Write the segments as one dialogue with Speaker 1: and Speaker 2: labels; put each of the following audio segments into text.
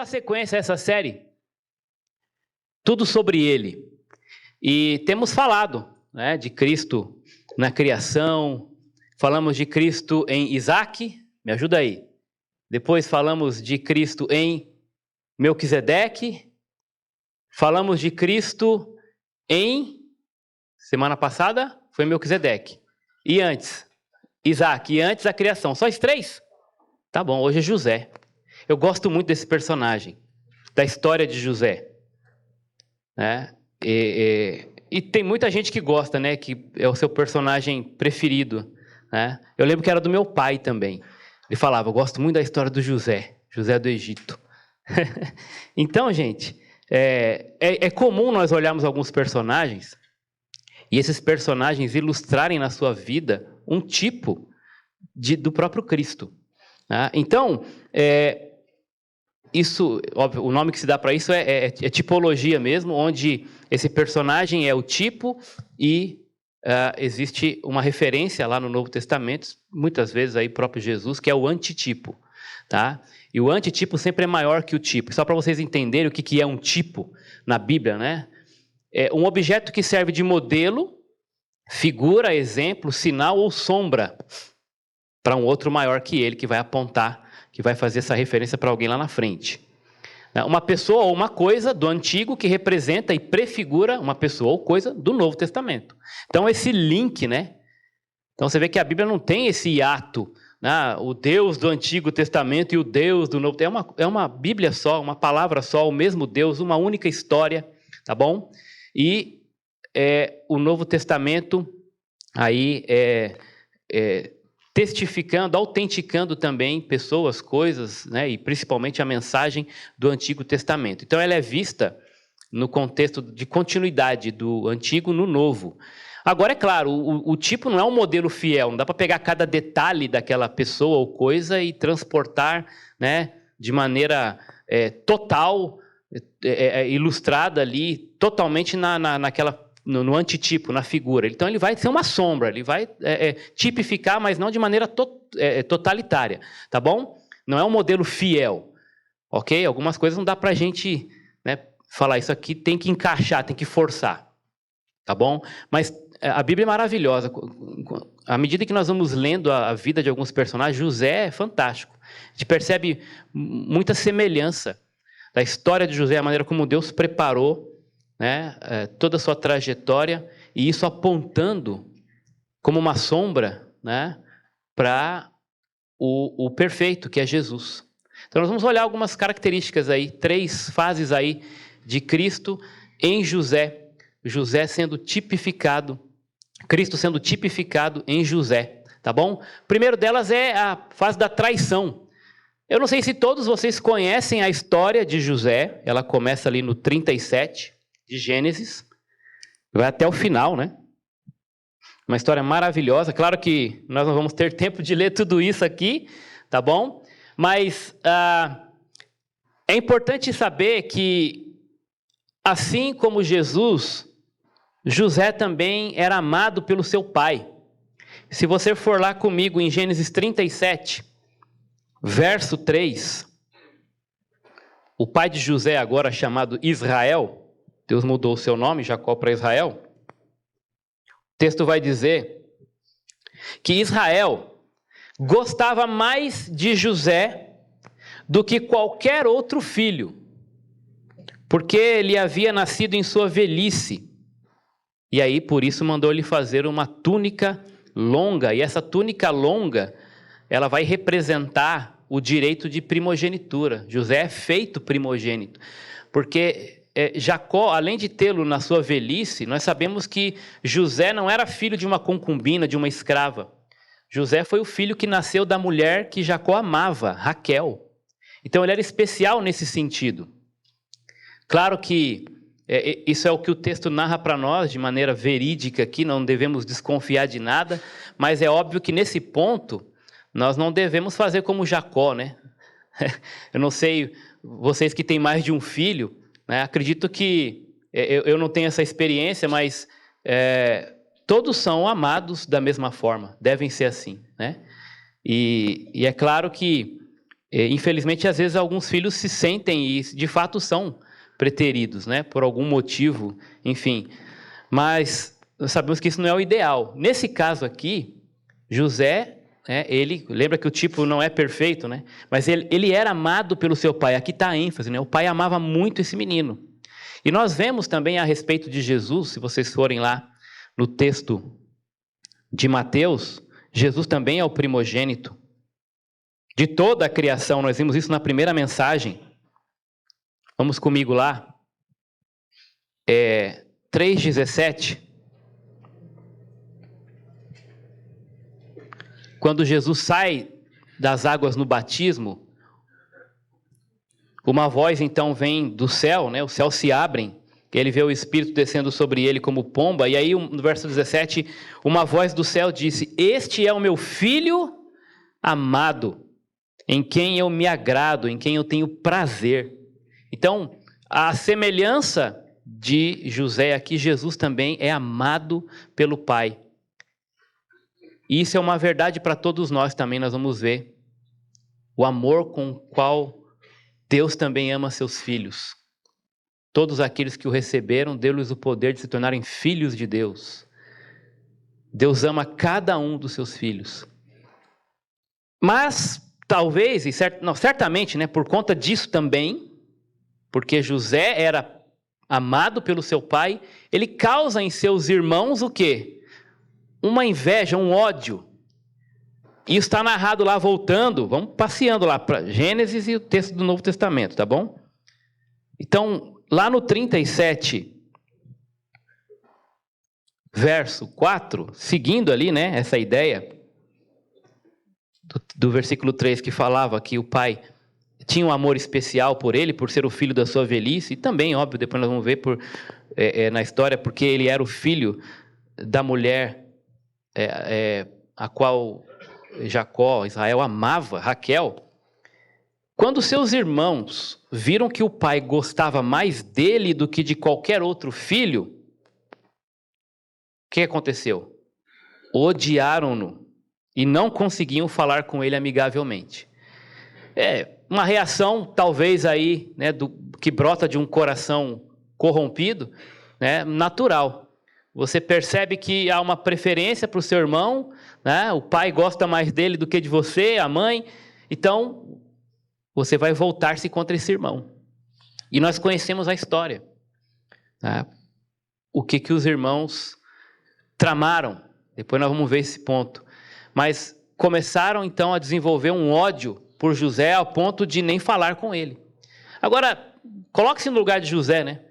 Speaker 1: sequência a essa série, tudo sobre ele. E temos falado, né, de Cristo na criação, falamos de Cristo em Isaac, me ajuda aí. Depois falamos de Cristo em Melquisedeque, falamos de Cristo em, semana passada, foi Melquisedeque. E antes, Isaac, e antes a criação. Só os 3? Tá bom, hoje é José. Eu gosto muito desse personagem, da história de José. Né? E tem muita gente que gosta, né? Que é o seu personagem preferido. Né? Eu lembro que era do meu pai também. Ele falava, eu gosto muito da história do José, José do Egito. Então, gente, é comum nós olharmos alguns personagens e esses personagens ilustrarem na sua vida um tipo do próprio Cristo. Né? Então, isso, óbvio, o nome que se dá para isso é tipologia mesmo, onde esse personagem é o tipo e existe uma referência lá no Novo Testamento, muitas vezes aí próprio Jesus, que é o antitipo. Tá? E o antitipo sempre é maior que o tipo. Só para vocês entenderem o que é um tipo na Bíblia, né? É um objeto que serve de modelo, figura, exemplo, sinal ou sombra para um outro maior que ele, que vai apontar, que vai fazer essa referência para alguém lá na frente. Uma pessoa ou uma coisa do Antigo que representa e prefigura uma pessoa ou coisa do Novo Testamento. Então, esse link, né? Então, você vê que a Bíblia não tem esse hiato, né? O Deus do Antigo Testamento e o Deus do Novo. É uma Bíblia só, uma palavra só, o mesmo Deus, uma única história, tá bom? E o Novo Testamento aí testificando, autenticando também pessoas, coisas, né, e principalmente a mensagem do Antigo Testamento. Então ela é vista no contexto de continuidade do Antigo no Novo. Agora, é claro, o tipo não é um modelo fiel, não dá para pegar cada detalhe daquela pessoa ou coisa e transportar, né, de maneira total, ilustrada ali, totalmente naquela... No antitipo, na figura. Então, ele vai ser uma sombra, ele vai tipificar, mas não de maneira totalitária, tá bom? Não é um modelo fiel, ok? Algumas coisas não dá para a gente, né, falar, isso aqui tem que encaixar, tem que forçar, tá bom? Mas a Bíblia é maravilhosa. À medida que nós vamos lendo a vida de alguns personagens, José é fantástico. A gente percebe muita semelhança da história de José, a maneira como Deus preparou, né, toda a sua trajetória, e isso apontando como uma sombra, né, para o perfeito, que é Jesus. Então nós vamos olhar algumas características aí, 3 fases aí de Cristo em José, José sendo tipificado, Cristo sendo tipificado em José, tá bom? O primeiro delas é a fase da traição. Eu não sei se todos vocês conhecem a história de José, ela começa ali no 37, de Gênesis, vai até o final, né? Uma história maravilhosa. Claro que nós não vamos ter tempo de ler tudo isso aqui, tá bom? Mas é importante saber que, assim como Jesus, José também era amado pelo seu pai. Se você for lá comigo em Gênesis 37, verso 3, o pai de José, agora chamado Israel, Deus mudou o seu nome, Jacó, para Israel. O texto vai dizer que Israel gostava mais de José do que qualquer outro filho, porque ele havia nascido em sua velhice. E aí, por isso, mandou-lhe fazer uma túnica longa. E essa túnica longa, ela vai representar o direito de primogenitura. José é feito primogênito, porque... Jacó, além de tê-lo na sua velhice, nós sabemos que José não era filho de uma concubina, de uma escrava. José foi o filho que nasceu da mulher que Jacó amava, Raquel. Então ele era especial nesse sentido. Claro que isso é o que o texto narra para nós, de maneira verídica aqui, não devemos desconfiar de nada, mas é óbvio que nesse ponto, nós não devemos fazer como Jacó, né? Eu não sei, vocês que têm mais de um filho, né, acredito que, eu não tenho essa experiência, mas todos são amados da mesma forma, devem ser assim, né? E é claro que Infelizmente, às vezes, alguns filhos se sentem e, de fato, são preteridos, né? Por algum motivo, enfim. Mas nós sabemos que isso não é o ideal. Nesse caso aqui, José, ele, lembra que o tipo não é perfeito, né? Mas ele era amado pelo seu pai. Aqui está a ênfase, né? O pai amava muito esse menino. E nós vemos também a respeito de Jesus, se vocês forem lá no texto de Mateus, Jesus também é o primogênito de toda a criação. Nós vimos isso na primeira mensagem. Vamos comigo lá. 3,17. Quando Jesus sai das águas no batismo, uma voz então vem do céu, né? Os céus se abrem, ele vê o Espírito descendo sobre ele como pomba, e aí no verso 17, uma voz do céu disse: "Este é o meu filho amado, em quem eu me agrado, em quem eu tenho prazer." Então, a semelhança de José aqui, Jesus também é amado pelo Pai. E isso é uma verdade para todos nós também, nós vamos ver o amor com o qual Deus também ama seus filhos. Todos aqueles que o receberam, deu-lhes o poder de se tornarem filhos de Deus. Deus ama cada um dos seus filhos. Mas, talvez, certamente, né, por conta disso também, porque José era amado pelo seu pai, ele causa em seus irmãos o quê? Uma inveja, um ódio. E está narrado lá, voltando, vamos passeando lá para Gênesis e o texto do Novo Testamento, tá bom? Então, lá no 37, verso 4, seguindo ali, né, essa ideia do versículo 3 que falava que o pai tinha um amor especial por ele, por ser o filho da sua velhice, e também, óbvio, depois nós vamos ver na história, porque ele era o filho da mulher a qual Jacó, Israel, amava, Raquel. Quando seus irmãos viram que o pai gostava mais dele do que de qualquer outro filho, o que aconteceu? Odiaram-no e não conseguiam falar com ele amigavelmente. Uma reação, talvez, aí, né, que brota de um coração corrompido, né, natural. Você percebe que há uma preferência para o seu irmão, né? O pai gosta mais dele do que de você, a mãe. Então, você vai voltar-se contra esse irmão. E nós conhecemos a história. Né? O que os irmãos tramaram. Depois nós vamos ver esse ponto. Mas começaram, então, a desenvolver um ódio por José ao ponto de nem falar com ele. Agora, coloque-se no lugar de José, né?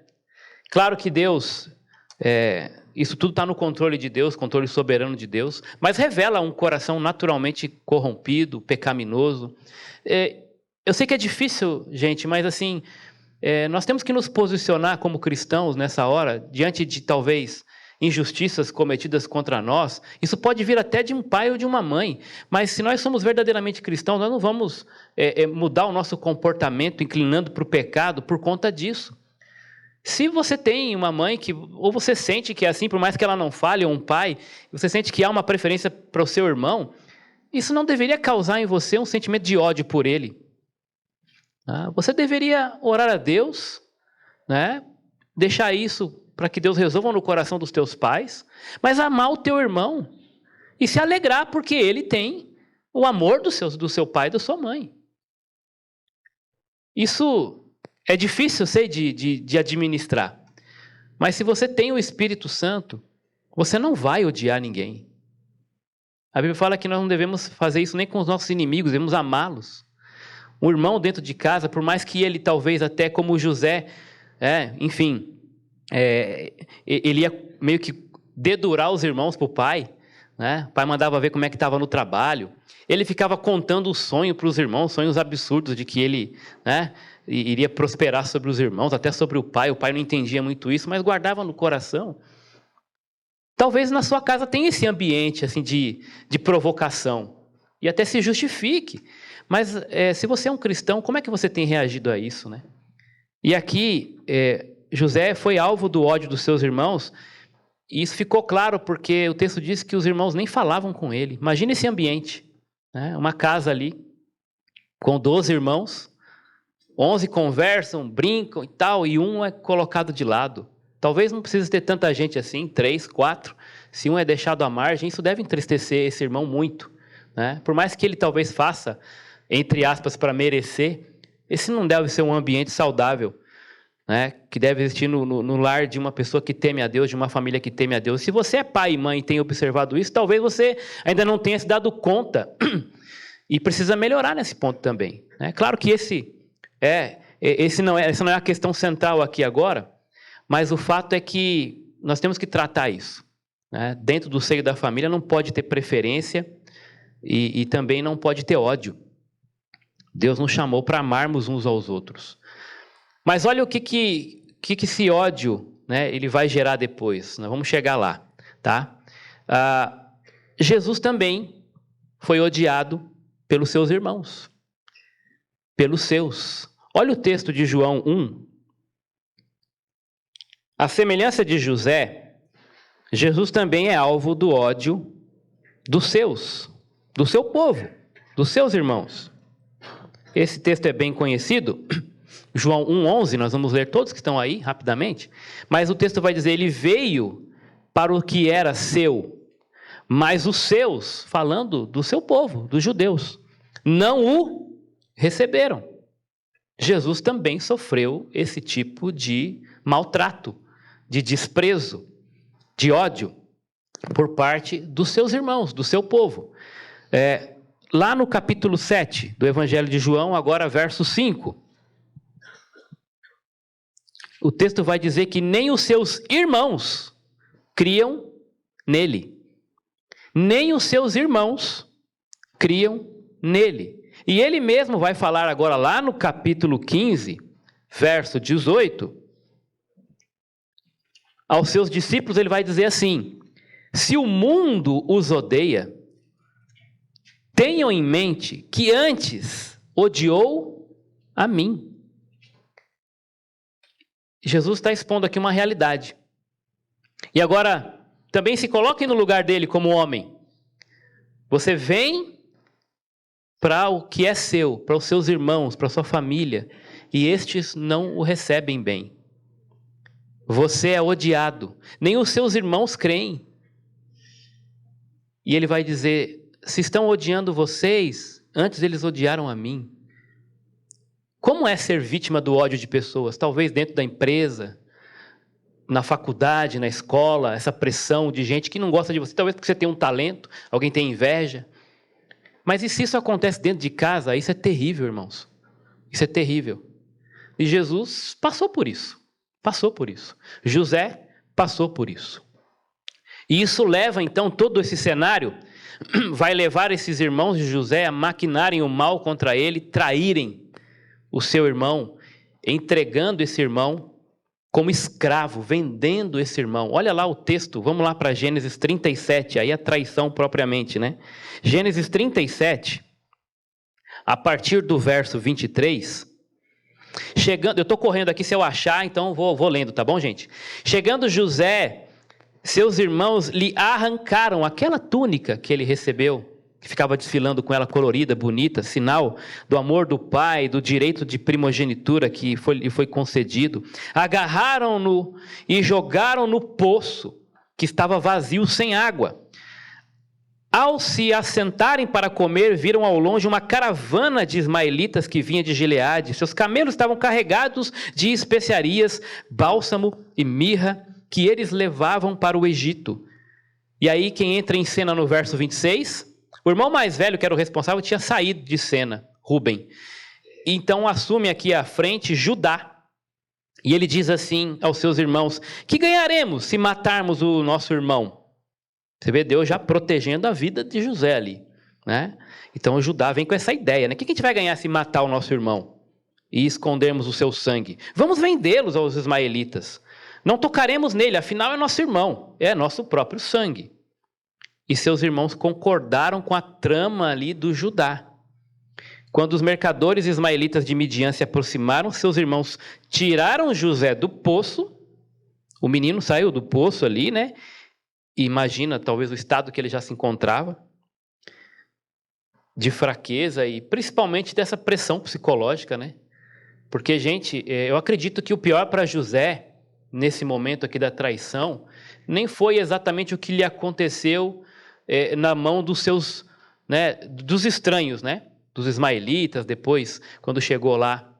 Speaker 1: Claro que Deus... Isso tudo está no controle de Deus, controle soberano de Deus, mas revela um coração naturalmente corrompido, pecaminoso. Eu sei que é difícil, gente, mas assim, nós temos que nos posicionar como cristãos nessa hora, diante de talvez injustiças cometidas contra nós. Isso pode vir até de um pai ou de uma mãe, mas se nós somos verdadeiramente cristãos, nós não vamos mudar o nosso comportamento inclinando para o pecado por conta disso. Se você tem uma mãe ou você sente que é assim, por mais que ela não fale, ou um pai, você sente que há uma preferência para o seu irmão, isso não deveria causar em você um sentimento de ódio por ele. Você deveria orar a Deus, né? Deixar isso para que Deus resolva no coração dos teus pais, mas amar o teu irmão e se alegrar porque ele tem o amor do seu pai e da sua mãe. Isso... é difícil, eu sei, de administrar. Mas se você tem o Espírito Santo, você não vai odiar ninguém. A Bíblia fala que nós não devemos fazer isso nem com os nossos inimigos, devemos amá-los. Um irmão dentro de casa, por mais que ele talvez até como José, ele ia meio que dedurar os irmãos para o pai, né? O pai mandava ver como é que estava no trabalho. Ele ficava contando o sonho para os irmãos, sonhos absurdos de que ele... né, iria prosperar sobre os irmãos, até sobre o pai não entendia muito isso, mas guardava no coração. Talvez na sua casa tenha esse ambiente assim, de provocação, e até se justifique, mas se você é um cristão, como é que você tem reagido a isso, né? E aqui, José foi alvo do ódio dos seus irmãos, e isso ficou claro porque o texto diz que os irmãos nem falavam com ele. Imagina esse ambiente, né? Uma casa ali, com 12 irmãos, 11 conversam, brincam e tal, e um é colocado de lado. Talvez não precise ter tanta gente assim, 3, 4. Se um é deixado à margem, isso deve entristecer esse irmão muito, né? Por mais que ele talvez faça, entre aspas, para merecer, esse não deve ser um ambiente saudável, né? Que deve existir no lar de uma pessoa que teme a Deus, de uma família que teme a Deus. Se você é pai e mãe e tem observado isso, talvez você ainda não tenha se dado conta e precisa melhorar nesse ponto também, né? Claro que essa não é a questão central aqui agora, mas o fato é que nós temos que tratar isso, né? Dentro do seio da família não pode ter preferência e também não pode ter ódio. Deus nos chamou para amarmos uns aos outros. Mas olha o que esse ódio, né, ele vai gerar depois. Nós vamos chegar lá, tá? Jesus também foi odiado pelos seus irmãos, pelos seus. Olha o texto de João 1. A semelhança de José, Jesus também é alvo do ódio dos seus, do seu povo, dos seus irmãos. Esse texto é bem conhecido, João 1,11, nós vamos ler todos que estão aí, rapidamente, mas o texto vai dizer, ele veio para o que era seu, mas os seus, falando do seu povo, dos judeus, não o receberam. Jesus também sofreu esse tipo de maltrato, de desprezo, de ódio, por parte dos seus irmãos, do seu povo. Lá no capítulo 7 do Evangelho de João, agora verso 5, o texto vai dizer que nem os seus irmãos criam nele. Nem os seus irmãos criam nele. E ele mesmo vai falar agora lá no capítulo 15, verso 18, aos seus discípulos ele vai dizer assim: se o mundo os odeia, tenham em mente que antes odiou a mim. Jesus está expondo aqui uma realidade. E agora, também se coloquem no lugar dele como homem. Você vem para o que é seu, para os seus irmãos, para a sua família, e estes não o recebem bem. Você é odiado. Nem os seus irmãos creem. E ele vai dizer, se estão odiando vocês, antes eles odiaram a mim. Como é ser vítima do ódio de pessoas? Talvez dentro da empresa, na faculdade, na escola, essa pressão de gente que não gosta de você, talvez porque você tem um talento, alguém tem inveja. Mas e se isso acontece dentro de casa? Isso é terrível, irmãos. Isso é terrível. E Jesus passou por isso. Passou por isso. José passou por isso. E isso leva, então, todo esse cenário, vai levar esses irmãos de José a maquinarem o mal contra ele, traírem o seu irmão, entregando esse irmão como escravo, vendendo esse irmão. Olha lá o texto, vamos lá para Gênesis 37, aí a traição propriamente, né? Gênesis 37, a partir do verso 23, chegando, eu estou correndo aqui, se eu achar, então vou lendo, tá bom, gente? Chegando José, seus irmãos lhe arrancaram aquela túnica que ele recebeu, que ficava desfilando com ela colorida, bonita, sinal do amor do pai, do direito de primogenitura que lhe foi concedido. Agarraram-no e jogaram no poço, que estava vazio, sem água. Ao se assentarem para comer, viram ao longe uma caravana de ismaelitas que vinha de Gileade. Seus camelos estavam carregados de especiarias, bálsamo e mirra, que eles levavam para o Egito. E aí quem entra em cena no verso 26... O irmão mais velho, que era o responsável, tinha saído de cena, Rúben. Então assume aqui à frente Judá. E ele diz assim aos seus irmãos: que ganharemos se matarmos o nosso irmão? Você vê Deus já protegendo a vida de José ali, né? Então o Judá vem com essa ideia, né? O que a gente vai ganhar se matar o nosso irmão e escondermos o seu sangue? Vamos vendê-los aos ismaelitas. Não tocaremos nele, afinal é nosso irmão, é nosso próprio sangue. E seus irmãos concordaram com a trama ali do Judá. Quando os mercadores ismaelitas de Midian se aproximaram, seus irmãos tiraram José do poço. O menino saiu do poço ali, né? E imagina talvez o estado que ele já se encontrava. de fraqueza e principalmente dessa pressão psicológica, né? Porque, gente, eu acredito que o pior para José, nesse momento aqui da traição, nem foi exatamente o que lhe aconteceu na mão dos seus, né, dos estranhos, né? Dos ismaelitas, depois, quando chegou lá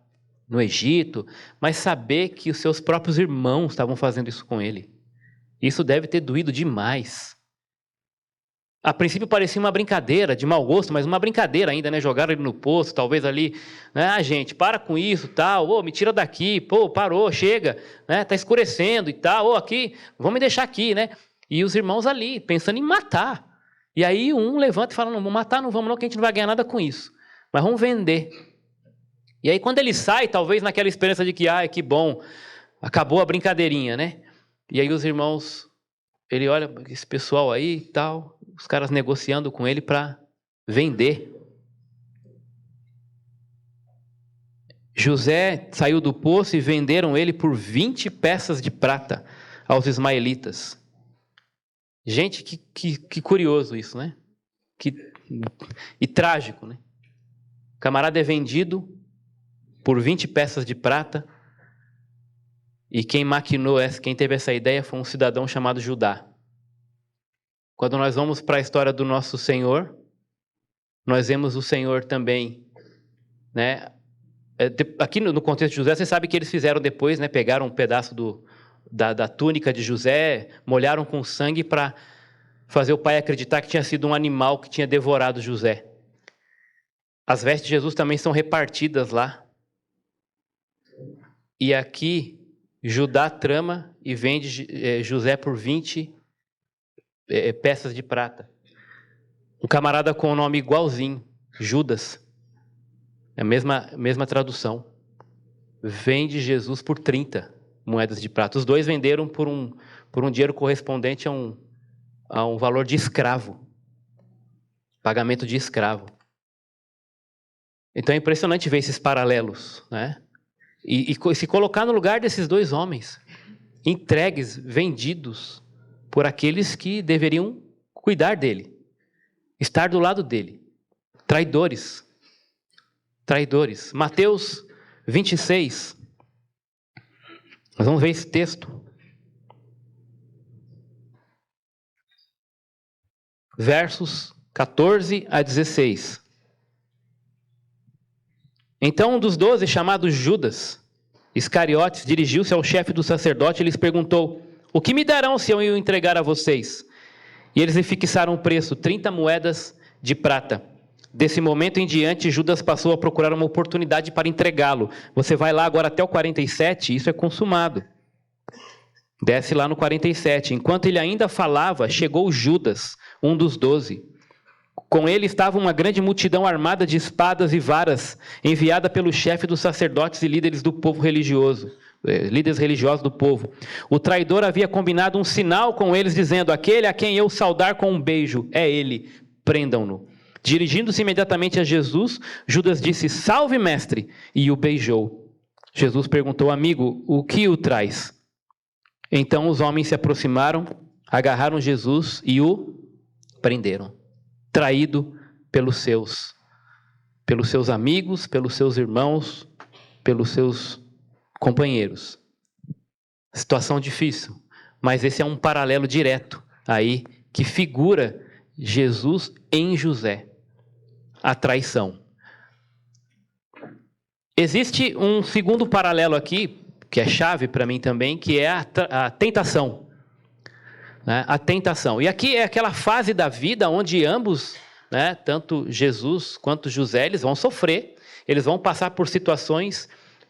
Speaker 1: no Egito, mas saber que os seus próprios irmãos estavam fazendo isso com ele. Isso deve ter doído demais. A princípio parecia uma brincadeira, de mau gosto, mas uma brincadeira ainda, né? Jogaram ele no poço, talvez ali, né? Ah, gente, para com isso, tal, me tira daqui, parou, chega, né? Tá escurecendo e tal, aqui, vamos me deixar aqui, né? E os irmãos ali, pensando em matar. E aí um levanta e fala, não, vamos matar, não vamos não, que a gente não vai ganhar nada com isso. Mas vamos vender. E aí quando ele sai, talvez naquela esperança de que, que bom, acabou a brincadeirinha, né? E aí os irmãos, ele olha, esse pessoal aí e tal, os caras negociando com ele para vender. José saiu do poço e venderam ele por 20 peças de prata aos ismaelitas. Gente, que curioso isso, né? E trágico, né? O camarada é vendido por 20 peças de prata e quem maquinou, quem teve essa ideia foi um cidadão chamado Judá. Quando nós vamos para a história do nosso Senhor, nós vemos o Senhor também, né? Aqui no contexto de José, você sabe que eles fizeram depois, né? Pegaram um pedaço da túnica de José, molharam com sangue para fazer o pai acreditar que tinha sido um animal que tinha devorado José. As vestes de Jesus também são repartidas lá. E aqui, Judá trama e vende José por 20 peças de prata. Um camarada com o nome igualzinho, Judas, é a mesma tradução, vende Jesus por 30 moedas de prata. Os dois venderam por um dinheiro correspondente a um valor de escravo, pagamento de escravo. Então é impressionante ver esses paralelos, né? E se colocar no lugar desses dois homens, entregues, vendidos por aqueles que deveriam cuidar dele, estar do lado dele. Traidores. Mateus 26. Nós vamos ver esse texto. Versos 14 a 16. Então um dos 12, chamado Judas Iscariotes, dirigiu-se ao chefe do sacerdote e lhes perguntou: o que me darão se eu o entregar a vocês? E eles lhe fixaram o preço, 30 moedas de prata. Desse momento em diante, Judas passou a procurar uma oportunidade para entregá-lo. Você vai lá agora até o 47, isso é consumado. Desce lá no 47. Enquanto ele ainda falava, chegou Judas, um dos 12. Com ele estava uma grande multidão armada de espadas e varas, enviada pelo chefe dos sacerdotes e líderes do povo religioso, líderes religiosos do povo. O traidor havia combinado um sinal com eles, dizendo: aquele a quem eu saudar com um beijo, é ele, prendam-no. Dirigindo-se imediatamente a Jesus, Judas disse: salve, mestre, e o beijou. Jesus perguntou: amigo, o que o traz? Então os homens se aproximaram, agarraram Jesus e o prenderam. Traído pelos seus amigos, pelos seus irmãos, pelos seus companheiros. Situação difícil, mas esse é um paralelo direto aí que figura Jesus em José, a traição. Existe um segundo paralelo aqui, que é chave para mim também, que é a tentação. Né? A tentação. E aqui é aquela fase da vida onde ambos, né, tanto Jesus quanto José, eles vão sofrer, eles vão passar por situações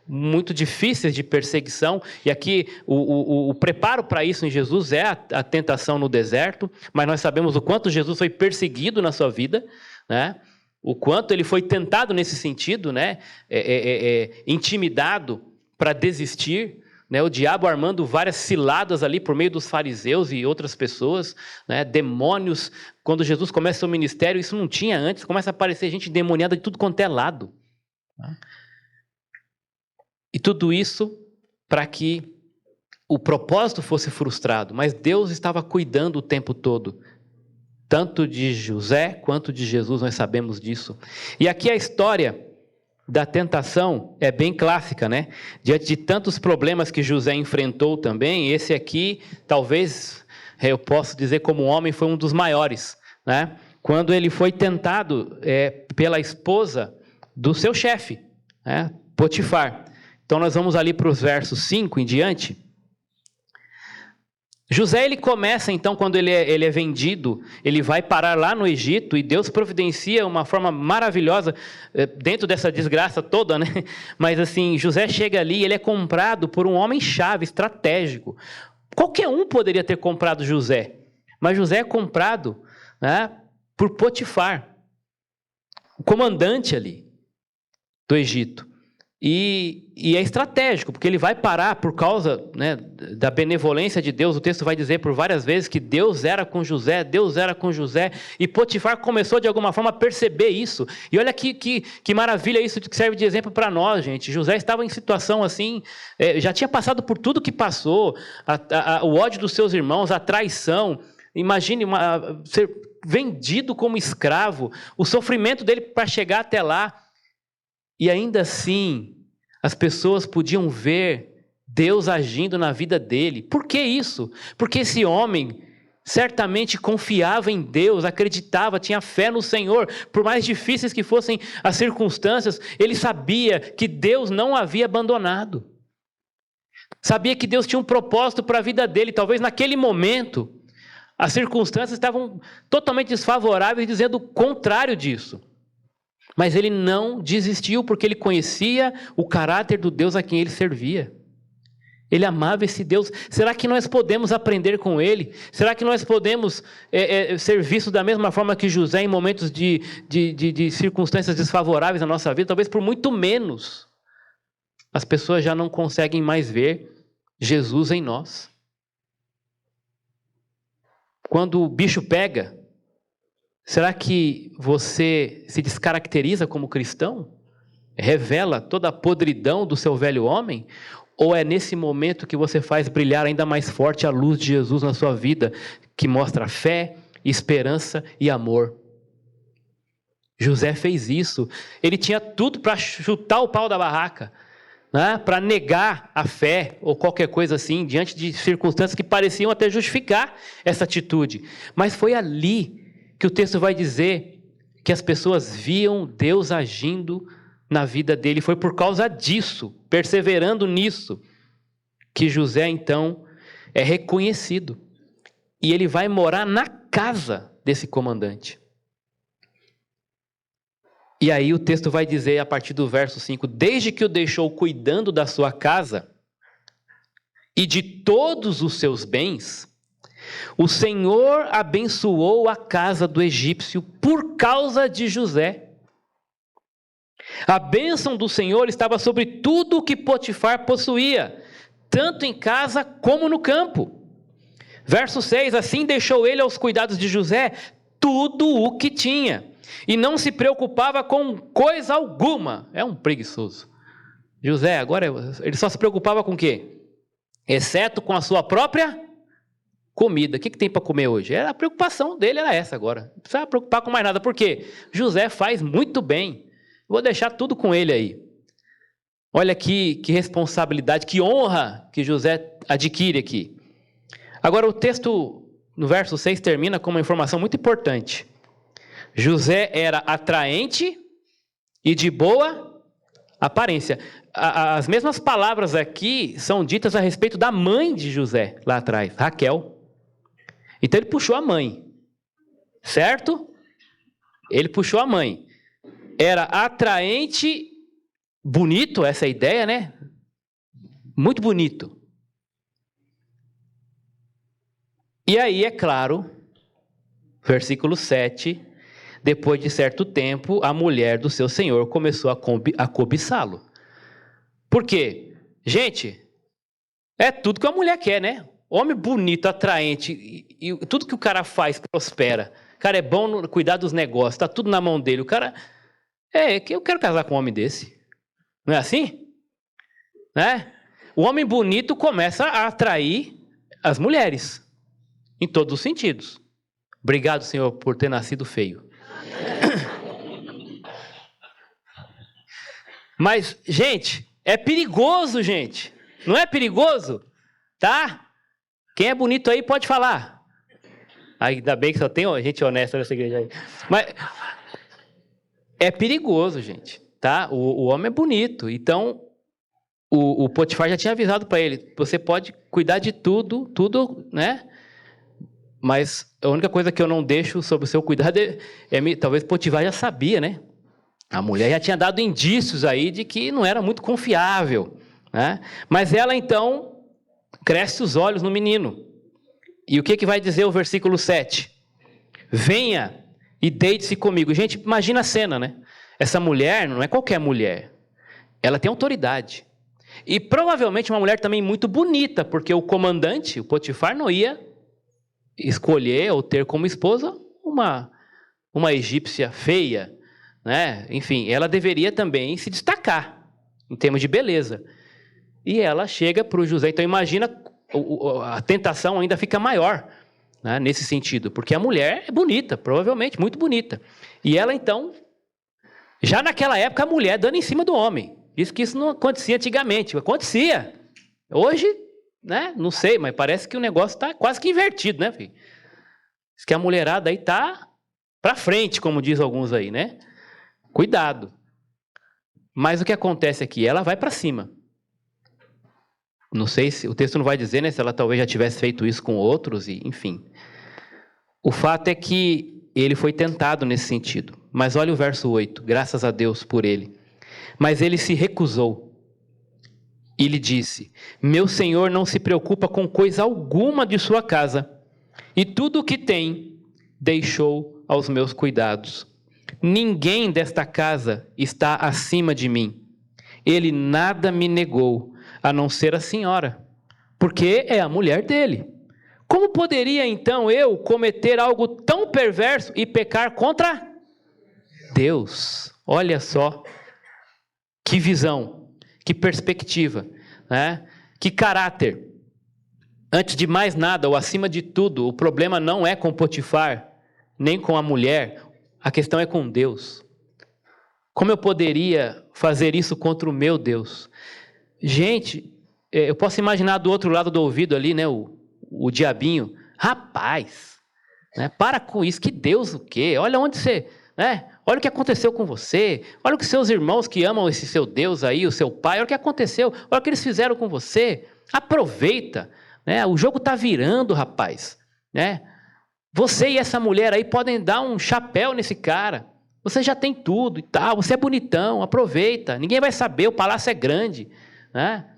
Speaker 1: muito difíceis de perseguição, e aqui o preparo para isso em Jesus é a tentação no deserto, mas nós sabemos o quanto Jesus foi perseguido na sua vida, né? O quanto ele foi tentado nesse sentido, né? Intimidado para desistir, né? O diabo armando várias ciladas ali por meio dos fariseus e outras pessoas, né? Demônios. Quando Jesus começa o seu ministério, isso não tinha antes, começa a aparecer gente endemoniada de tudo quanto é lado. Né? E tudo isso para que o propósito fosse frustrado, mas Deus estava cuidando o tempo todo Tanto de José quanto de Jesus, nós sabemos disso. E aqui a história da tentação é bem clássica, né? Diante de tantos problemas que José enfrentou também, esse aqui, talvez, eu posso dizer como homem, foi um dos maiores, né? Quando ele foi tentado pela esposa do seu chefe, né? Potifar. Então nós vamos ali para os versos 5 em diante. José, ele começa então, quando ele é vendido, ele vai parar lá no Egito e Deus providencia uma forma maravilhosa, dentro dessa desgraça toda, né? Mas assim, José chega ali, ele é comprado por um homem-chave, estratégico. Qualquer um poderia ter comprado José, mas José é comprado, né, por Potifar, o comandante ali do Egito. E é estratégico, porque ele vai parar por causa, né, da benevolência de Deus. O texto vai dizer por várias vezes que Deus era com José, e Potifar começou de alguma forma a perceber isso. E olha que maravilha isso, que serve de exemplo para nós, gente. José estava em situação assim, já tinha passado por tudo que passou, o ódio dos seus irmãos, a traição. Imagine ser vendido como escravo, o sofrimento dele para chegar até lá. E ainda assim, as pessoas podiam ver Deus agindo na vida dele. Por que isso? Porque esse homem certamente confiava em Deus, acreditava, tinha fé no Senhor. Por mais difíceis que fossem as circunstâncias, ele sabia que Deus não havia abandonado. Sabia que Deus tinha um propósito para a vida dele. Talvez naquele momento, as circunstâncias estavam totalmente desfavoráveis, dizendo o contrário disso. Mas ele não desistiu, porque ele conhecia o caráter do Deus a quem ele servia. Ele amava esse Deus. Será que nós podemos aprender com ele? Será que nós podemos ser vistos da mesma forma que José em momentos de circunstâncias desfavoráveis na nossa vida? Talvez por muito menos. As pessoas já não conseguem mais ver Jesus em nós. Quando o bicho pega, será que você se descaracteriza como cristão? Revela toda a podridão do seu velho homem? Ou é nesse momento que você faz brilhar ainda mais forte a luz de Jesus na sua vida, que mostra fé, esperança e amor? José fez isso. Ele tinha tudo para chutar o pau da barraca, né? Para negar a fé ou qualquer coisa assim, diante de circunstâncias que pareciam até justificar essa atitude. Mas foi ali que o texto vai dizer que as pessoas viam Deus agindo na vida dele. Foi por causa disso, perseverando nisso, que José então é reconhecido. E ele vai morar na casa desse comandante. E aí o texto vai dizer a partir do verso 5, desde que o deixou cuidando da sua casa e de todos os seus bens, o Senhor abençoou a casa do egípcio por causa de José. A bênção do Senhor estava sobre tudo o que Potifar possuía, tanto em casa como no campo. Verso 6, assim deixou ele aos cuidados de José tudo o que tinha, e não se preocupava com coisa alguma. É um preguiçoso. José, agora, ele só se preocupava com o quê? Exceto com a sua própria comida. O que tem para comer hoje? A preocupação dele era essa agora. Não precisava preocupar com mais nada. Por quê? José faz muito bem. Vou deixar tudo com ele aí. Olha que responsabilidade, que honra que José adquire aqui. Agora o texto no verso 6 termina com uma informação muito importante. José era atraente e de boa aparência. As mesmas palavras aqui são ditas a respeito da mãe de José, lá atrás, Raquel. Então ele puxou a mãe, certo? Ele puxou a mãe. Era atraente, bonito, essa é a ideia, né? Muito bonito. E aí, é claro, versículo 7, depois de certo tempo, a mulher do seu senhor começou a cobiçá-lo. Por quê? Gente, é tudo que a mulher quer, né? Homem bonito, atraente, e tudo que o cara faz prospera. O cara é bom no cuidar dos negócios, está tudo na mão dele. O cara, eu quero casar com um homem desse. Não é assim? Né? O homem bonito começa a atrair as mulheres, em todos os sentidos. Obrigado, Senhor, por ter nascido feio. Mas, gente, é perigoso, gente. Não é perigoso? Tá? Quem é bonito aí pode falar. Ainda bem que só tem gente honesta nessa igreja aí. Mas é perigoso, gente. Tá? O homem é bonito. Então, o Potifar já tinha avisado para ele. Você pode cuidar de tudo, né? Mas a única coisa que eu não deixo sobre o seu cuidado talvez Potifar já sabia, né? A mulher já tinha dado indícios aí de que não era muito confiável, né? Mas ela então cresce os olhos no menino. E o que vai dizer o versículo 7? Venha e deite-se comigo. Gente, imagina a cena, né? Essa mulher não é qualquer mulher. Ela tem autoridade. E provavelmente uma mulher também muito bonita, porque o comandante, o Potifar, não ia escolher ou ter como esposa uma egípcia feia, né? Enfim, ela deveria também se destacar em termos de beleza. E ela chega para o José. Então imagina, a tentação ainda fica maior, né, nesse sentido, porque a mulher é bonita, provavelmente muito bonita. E ela então, já naquela época, a mulher dando em cima do homem. Isso não acontecia antigamente, acontecia. Hoje, né, não sei, mas parece que o negócio está quase que invertido, né, filho? Diz que a mulherada aí está para frente, como diz alguns aí, né? Cuidado. Mas o que acontece aqui? Ela vai para cima. Não sei se o texto não vai dizer, né, se ela talvez já tivesse feito isso com outros, e enfim. O fato é que ele foi tentado nesse sentido. Mas olha o verso 8, graças a Deus por ele. Mas ele se recusou. E lhe disse: meu senhor não se preocupa com coisa alguma de sua casa, e tudo o que tem deixou aos meus cuidados. Ninguém desta casa está acima de mim. Ele nada me negou, a não ser a senhora, porque é a mulher dele. Como poderia então eu cometer algo tão perverso e pecar contra Deus? Olha só, que visão, que perspectiva, né? Que caráter. Antes de mais nada, ou acima de tudo, o problema não é com Potifar, nem com a mulher, a questão é com Deus. Como eu poderia fazer isso contra o meu Deus? Gente, eu posso imaginar do outro lado do ouvido ali, né, o diabinho. Rapaz, né, para com isso, que Deus o quê? Olha onde você, né? Olha o que aconteceu com você. Olha o que seus irmãos que amam esse seu Deus aí, o seu pai, olha o que aconteceu. Olha o que eles fizeram com você. Aproveita, né? O jogo está virando, rapaz, né? Você e essa mulher aí podem dar um chapéu nesse cara. Você já tem tudo e tal, você é bonitão, aproveita. Ninguém vai saber, o palácio é grande, né?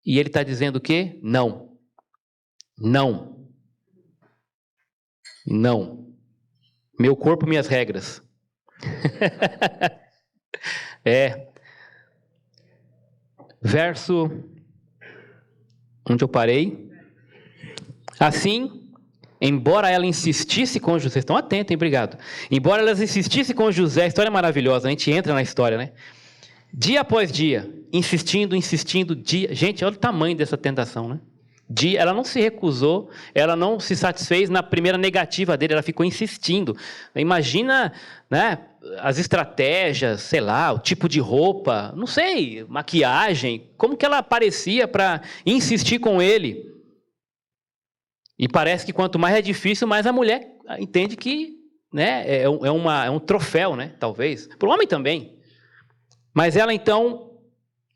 Speaker 1: E ele está dizendo o quê? Não. Não. Não. Meu corpo, minhas regras. Verso... Onde eu parei? Assim, embora ela insistisse com José... Estão atentos, hein? Obrigado. Embora elas insistissem com José... A história é maravilhosa, a gente entra na história, né? Dia após dia, insistindo, dia... Gente, olha o tamanho dessa tentação, né? Ela não se recusou, ela não se satisfez na primeira negativa dele, ela ficou insistindo. Imagina, né, as estratégias, sei lá, o tipo de roupa, não sei, maquiagem, como que ela parecia para insistir com ele. E parece que quanto mais é difícil, mais a mulher entende que, né, é um troféu, né, talvez. Para o homem também. Mas ela então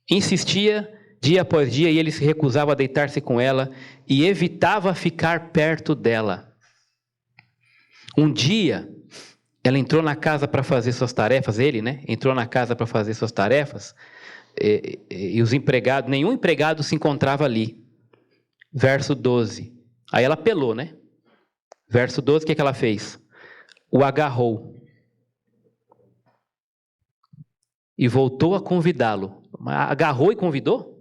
Speaker 1: insistia dia após dia, e ele se recusava a deitar-se com ela e evitava ficar perto dela. Um dia, ela entrou na casa para fazer suas tarefas, ele, né? Entrou na casa para fazer suas tarefas, e os empregados, nenhum empregado se encontrava ali. Verso 12. Aí ela apelou, né? Verso 12, o que ela fez? O agarrou e voltou a convidá-lo. Agarrou e convidou?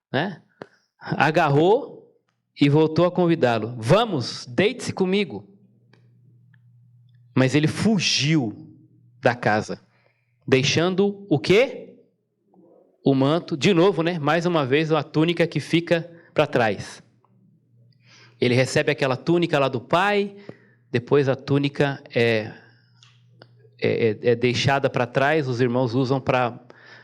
Speaker 1: Né? Agarrou e voltou a convidá-lo. Vamos, deite-se comigo. Mas ele fugiu da casa, deixando o quê? O manto, de novo, né? Mais uma vez, a túnica que fica para trás. Ele recebe aquela túnica lá do pai, depois a túnica é deixada para trás, os irmãos usam para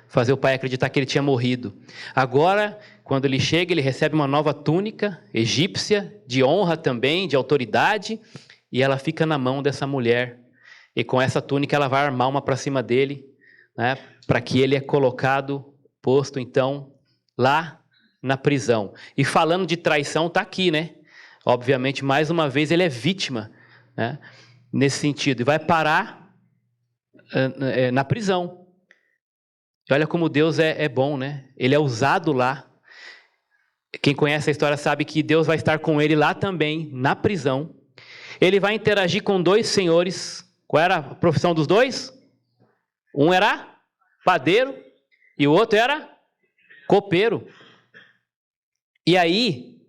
Speaker 1: fazer o pai acreditar que ele tinha morrido. Agora, quando ele chega, ele recebe uma nova túnica, egípcia, de honra também, de autoridade, e ela fica na mão dessa mulher. E com essa túnica ela vai armar uma para cima dele, né, para que ele é colocado, posto então, lá na prisão. E falando de traição, está aqui, né? Obviamente, mais uma vez, ele é vítima, né, nesse sentido, e vai parar na prisão. E olha como Deus é bom, né? Ele é usado lá. Quem conhece a história sabe que Deus vai estar com ele lá também, na prisão. Ele vai interagir com dois senhores. Qual era a profissão dos dois? Um era padeiro e o outro era copeiro. E aí,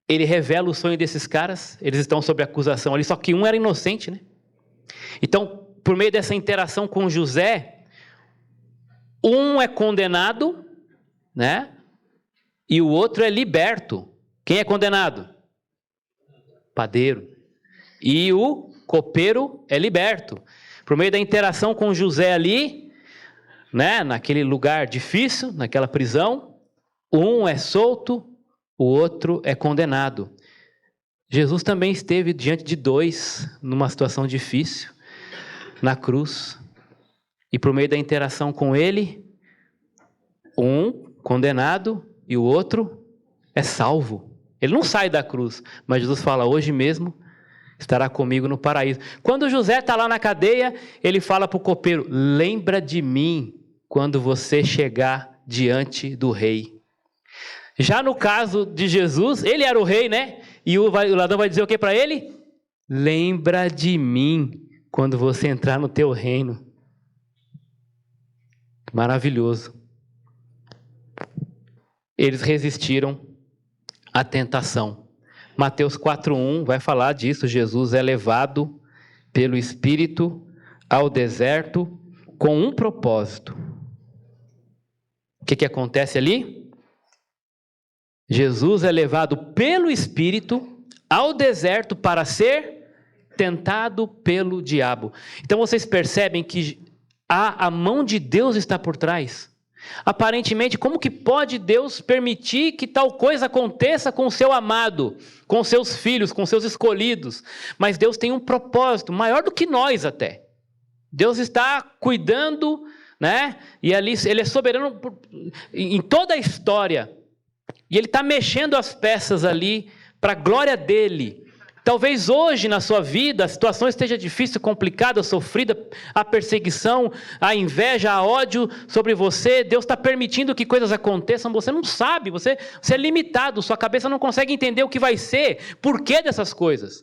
Speaker 1: ele revela o sonho desses caras. Eles estão sob acusação ali, só que um era inocente, né? Então, por meio dessa interação com José, um é condenado, né? E o outro é liberto. Quem é condenado? Padeiro. E o copeiro é liberto. Por meio da interação com José ali, né? Naquele lugar difícil, naquela prisão, um é solto, o outro é condenado. Jesus também esteve diante de dois, numa situação difícil, na cruz. E por meio da interação com ele, um condenado e o outro é salvo. Ele não sai da cruz, mas Jesus fala, hoje mesmo estará comigo no paraíso. Quando José está lá na cadeia, ele fala para o copeiro, lembra de mim quando você chegar diante do rei. Já no caso de Jesus, ele era o rei, né? E o ladrão vai dizer o que para ele? Lembra de mim quando você entrar no teu reino. Maravilhoso. Eles resistiram à tentação. Mateus 4:1 vai falar disso. Jesus é levado pelo Espírito ao deserto com um propósito. O que acontece ali? Jesus é levado pelo Espírito ao deserto para ser tentado pelo diabo. Então vocês percebem que a mão de Deus está por trás. Aparentemente, como que pode Deus permitir que tal coisa aconteça com o seu amado, com seus filhos, com seus escolhidos? Mas Deus tem um propósito, maior do que nós até. Deus está cuidando, né? E ali ele é soberano em toda a história. E ele está mexendo as peças ali para a glória dele. Talvez hoje na sua vida a situação esteja difícil, complicada, sofrida, a perseguição, a inveja, a ódio sobre você. Deus está permitindo que coisas aconteçam, você não sabe, você é limitado, sua cabeça não consegue entender o que vai ser, por que dessas coisas.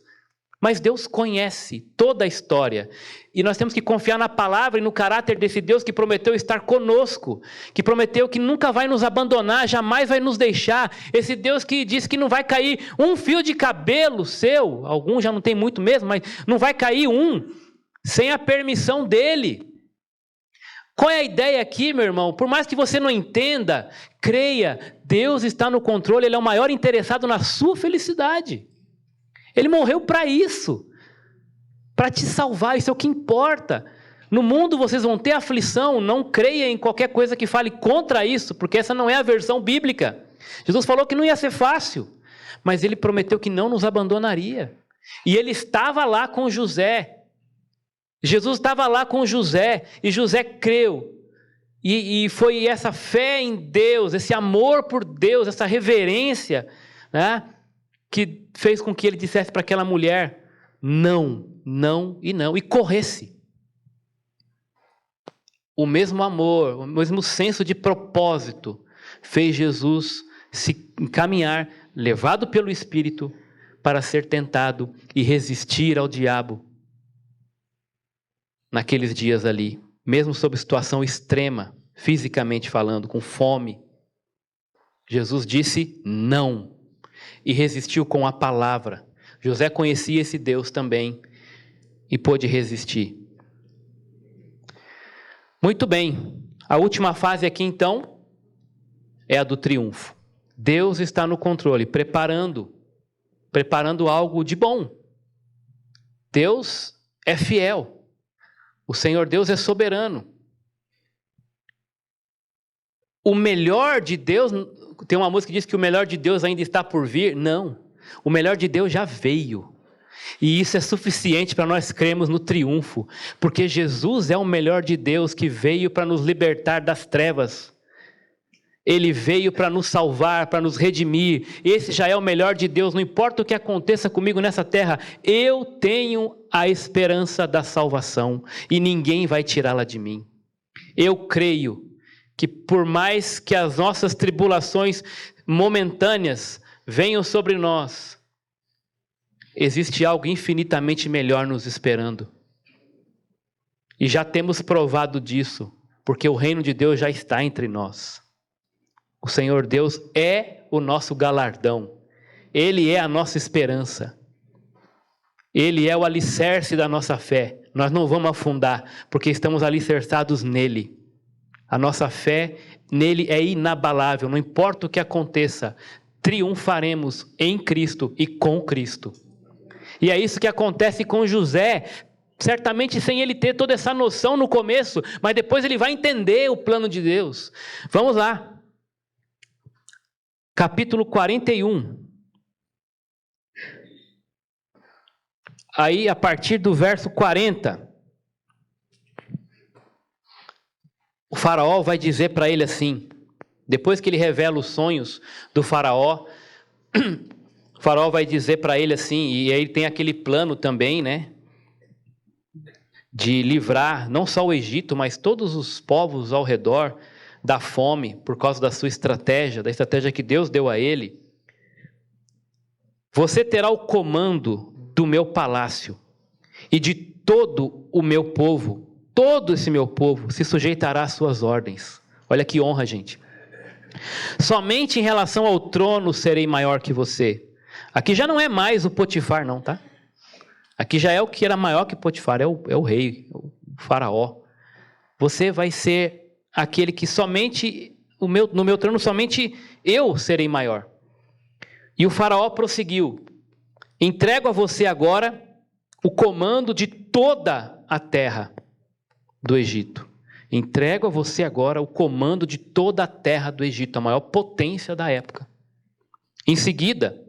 Speaker 1: Mas Deus conhece toda a história. E nós temos que confiar na palavra e no caráter desse Deus que prometeu estar conosco, que prometeu que nunca vai nos abandonar, jamais vai nos deixar. Esse Deus que diz que não vai cair um fio de cabelo seu, alguns já não tem muito mesmo, mas não vai cair um, sem a permissão dele. Qual é a ideia aqui, meu irmão? Por mais que você não entenda, creia, Deus está no controle, Ele é o maior interessado na sua felicidade. Ele morreu para isso, para te salvar, isso é o que importa. No mundo vocês vão ter aflição, não creia em qualquer coisa que fale contra isso, porque essa não é a versão bíblica. Jesus falou que não ia ser fácil, mas Ele prometeu que não nos abandonaria. E Ele estava lá com José. Jesus estava lá com José, e José creu. E foi essa fé em Deus, esse amor por Deus, essa reverência, né, que fez com que ele dissesse para aquela mulher, não, não e não, e corresse. O mesmo amor, o mesmo senso de propósito, fez Jesus se encaminhar, levado pelo Espírito, para ser tentado e resistir ao diabo. Naqueles dias ali, mesmo sob situação extrema, fisicamente falando, com fome, Jesus disse não. E resistiu com a palavra. José conhecia esse Deus também e pôde resistir. Muito bem, a última fase aqui então é a do triunfo. Deus está no controle, preparando algo de bom. Deus é fiel. O Senhor Deus é soberano. O melhor de Deus, tem uma música que diz que o melhor de Deus ainda está por vir. Não, o melhor de Deus já veio. E isso é suficiente para nós crermos no triunfo, porque Jesus é o melhor de Deus que veio para nos libertar das trevas. Ele veio para nos salvar, para nos redimir. Esse já é o melhor de Deus, não importa o que aconteça comigo nessa terra, eu tenho a esperança da salvação e ninguém vai tirá-la de mim. Eu creio que por mais que as nossas tribulações momentâneas venham sobre nós, existe algo infinitamente melhor nos esperando. E já temos provado disso, porque o reino de Deus já está entre nós. O Senhor Deus é o nosso galardão. Ele é a nossa esperança. Ele é o alicerce da nossa fé. Nós não vamos afundar, porque estamos alicerçados nele. A nossa fé nele é inabalável, não importa o que aconteça, triunfaremos em Cristo e com Cristo. E é isso que acontece com José, certamente sem ele ter toda essa noção no começo, mas depois ele vai entender o plano de Deus. Vamos lá. Capítulo 41. Aí, a partir do verso 40, o faraó vai dizer para ele assim, depois que ele revela os sonhos do faraó, o faraó vai dizer para ele assim, e aí tem aquele plano também, né? De livrar não só o Egito, mas todos os povos ao redor da fome, por causa da sua estratégia, da estratégia que Deus deu a ele. Você terá o comando do meu palácio e de todo o meu povo. Todo esse meu povo se sujeitará às suas ordens. Olha que honra, gente. Somente em relação ao trono serei maior que você. Aqui já não é mais o Potifar, não, tá? Aqui já é o que era maior que Potifar, é o rei, o faraó. Você vai ser aquele que somente, no meu trono, somente eu serei maior. E o faraó prosseguiu. Entrego a você agora o comando de toda a terra do Egito. Entrego a você agora o comando de toda a terra do Egito, a maior potência da época. Em seguida,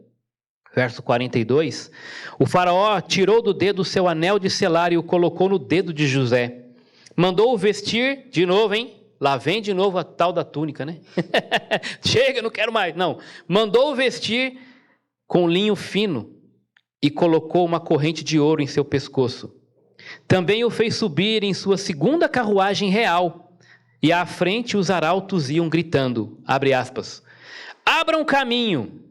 Speaker 1: verso 42, o faraó tirou do dedo o seu anel de selar e o colocou no dedo de José. Mandou-o vestir de novo, hein? Lá vem de novo a tal da túnica, né? Chega, não quero mais. Não, mandou-o vestir com linho fino e colocou uma corrente de ouro em seu pescoço. Também o fez subir em sua segunda carruagem real, e à frente os arautos iam gritando, abre aspas, abram caminho.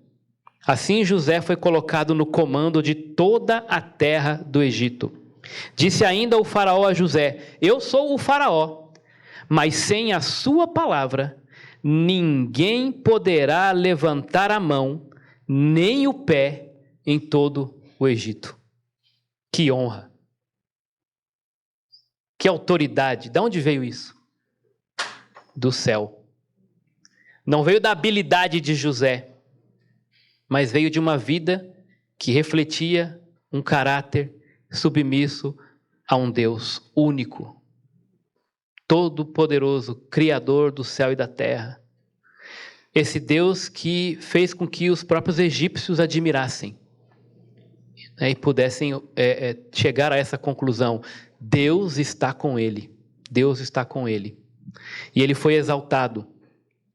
Speaker 1: Assim José foi colocado no comando de toda a terra do Egito. Disse ainda o faraó a José, eu sou o faraó, mas sem a sua palavra, ninguém poderá levantar a mão, nem o pé em todo o Egito. Que honra! Que autoridade! De onde veio isso? Do céu. Não veio da habilidade de José, mas veio de uma vida que refletia um caráter submisso a um Deus único, todo-poderoso, criador do céu e da terra. Esse Deus que fez com que os próprios egípcios admirassem, né, e pudessem chegar a essa conclusão. Deus está com ele. Deus está com ele. E ele foi exaltado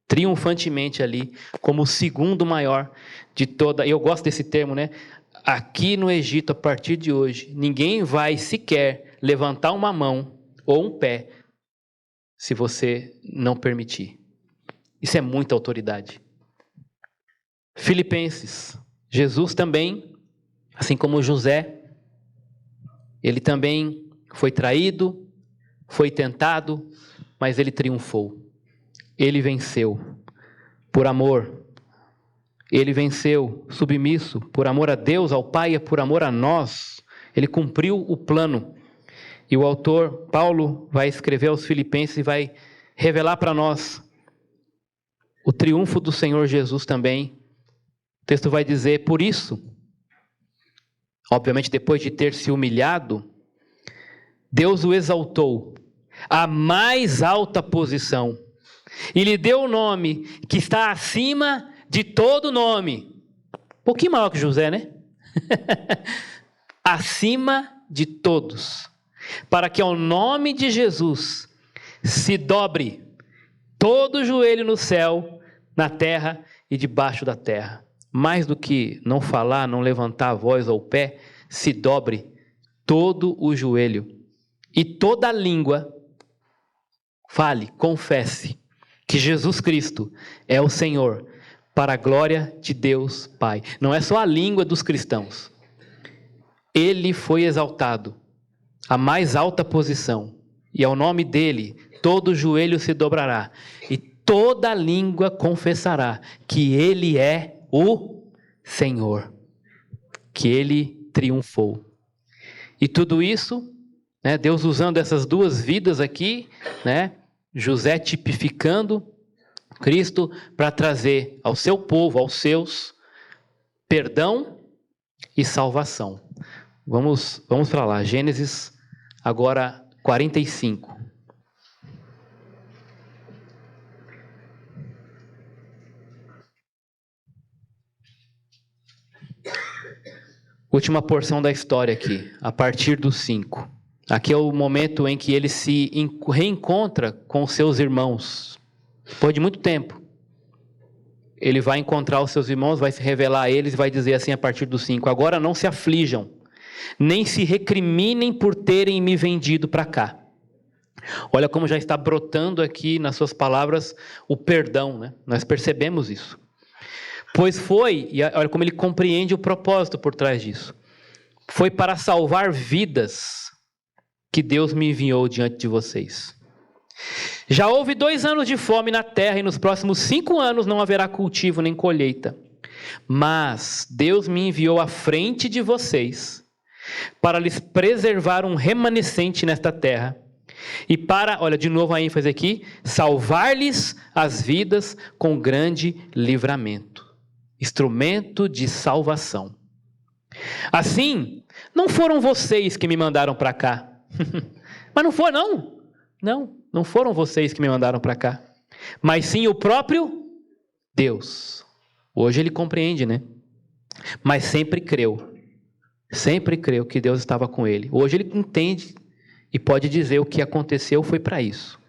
Speaker 1: triunfantemente ali como o segundo maior de toda... Eu gosto desse termo, né? Aqui no Egito, a partir de hoje, ninguém vai sequer levantar uma mão ou um pé se você não permitir. Isso é muita autoridade. Filipenses. Jesus também, assim como José, ele também foi traído, foi tentado, mas ele triunfou. Ele venceu por amor. Ele venceu submisso por amor a Deus, ao Pai e por amor a nós. Ele cumpriu o plano. E o autor, Paulo, vai escrever aos Filipenses e vai revelar para nós o triunfo do Senhor Jesus também. O texto vai dizer, por isso, obviamente depois de ter se humilhado, Deus o exaltou à mais alta posição e lhe deu o nome que está acima de todo nome. Um pouquinho maior que José, né? Acima de todos, para que ao nome de Jesus se dobre todo o joelho no céu, na terra e debaixo da terra. Mais do que não falar, não levantar a voz ou o pé, se dobre todo o joelho e toda a língua fale, confesse que Jesus Cristo é o Senhor, para a glória de Deus Pai. Não é só a língua dos cristãos. Ele foi exaltado à mais alta posição, e ao nome dele todo joelho se dobrará, e toda língua confessará que ele é o Senhor, que ele triunfou. E tudo isso, né, Deus usando essas duas vidas aqui, né, José tipificando Cristo para trazer ao seu povo, aos seus, perdão e salvação. Vamos para lá, Gênesis agora 45. Última porção da história aqui, a partir do 5. Aqui é o momento em que ele se reencontra com seus irmãos. Depois de muito tempo, ele vai encontrar os seus irmãos, vai se revelar a eles e vai dizer assim a partir do 5: agora não se aflijam, nem se recriminem por terem me vendido para cá. Olha como já está brotando aqui nas suas palavras o perdão, né? Nós percebemos isso. Pois foi, e olha como ele compreende o propósito por trás disso. Foi para salvar vidas que Deus me enviou diante de vocês. Já houve 2 anos de fome na terra e nos próximos 5 anos não haverá cultivo nem colheita. Mas Deus me enviou à frente de vocês para lhes preservar um remanescente nesta terra e para, olha de novo a ênfase aqui, salvar-lhes as vidas com grande livramento. Instrumento de salvação. Assim, não foram vocês que me mandaram para cá. Mas não foi, não. Não foram vocês que me mandaram para cá. Mas sim o próprio Deus. Hoje ele compreende, né? Mas sempre creu. Sempre creu que Deus estava com ele. Hoje ele entende e pode dizer o que aconteceu foi para isso.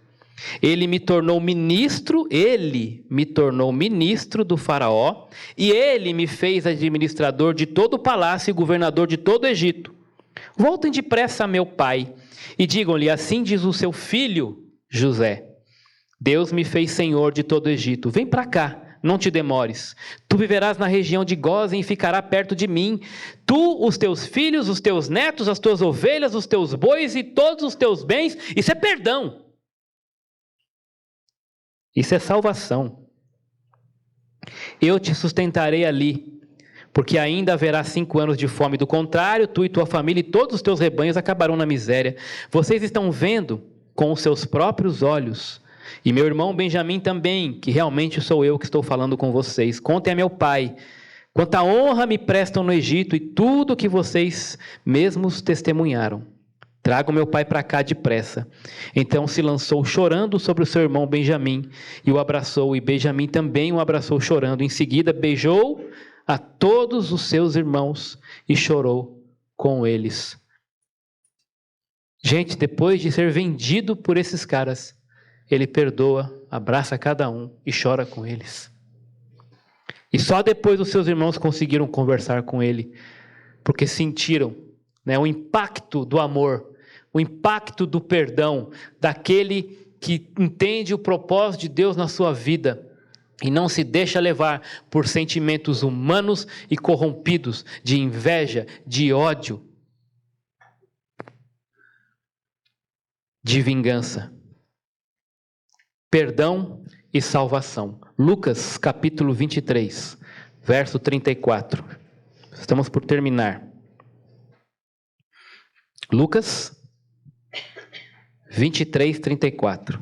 Speaker 1: Ele me tornou ministro do faraó, e ele me fez administrador de todo o palácio e governador de todo o Egito. Voltem depressa a meu pai e digam-lhe, assim diz o seu filho José: Deus me fez senhor de todo o Egito. Vem para cá, não te demores. Tu viverás na região de Gósen e ficará perto de mim. Tu, os teus filhos, os teus netos, as tuas ovelhas, os teus bois e todos os teus bens. Isso é perdão. Isso é salvação. Eu te sustentarei ali, porque ainda haverá 5 anos de fome. Do contrário, tu e tua família e todos os teus rebanhos acabarão na miséria. Vocês estão vendo com os seus próprios olhos. E meu irmão Benjamim também, que realmente sou eu que estou falando com vocês. Contem a meu pai quanta honra me prestam no Egito e tudo que vocês mesmos testemunharam. Traga o meu pai para cá depressa. Então se lançou chorando sobre o seu irmão Benjamim e o abraçou, e Benjamim também o abraçou chorando. Em seguida beijou a todos os seus irmãos e chorou com eles. Gente, depois de ser vendido por esses caras, ele perdoa, abraça cada um e chora com eles. E só depois os seus irmãos conseguiram conversar com ele, porque sentiram, né, o impacto do amor, o impacto do perdão, daquele que entende o propósito de Deus na sua vida e não se deixa levar por sentimentos humanos e corrompidos, de inveja, de ódio, de vingança. Perdão e salvação. Lucas capítulo 23, verso 34. Estamos por terminar. Lucas 23, 34.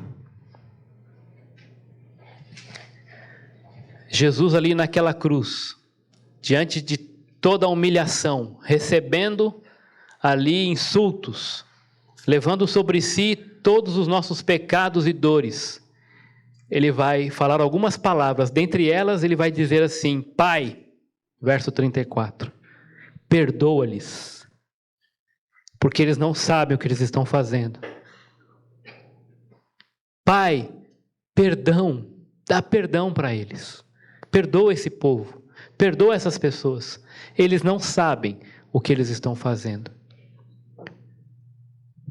Speaker 1: Jesus ali naquela cruz, diante de toda a humilhação, recebendo ali insultos, levando sobre si todos os nossos pecados e dores, ele vai falar algumas palavras, dentre elas ele vai dizer assim: Pai, verso 34, perdoa-lhes, porque eles não sabem o que eles estão fazendo. Pai, perdão, dá perdão para eles, perdoa esse povo, perdoa essas pessoas, eles não sabem o que eles estão fazendo.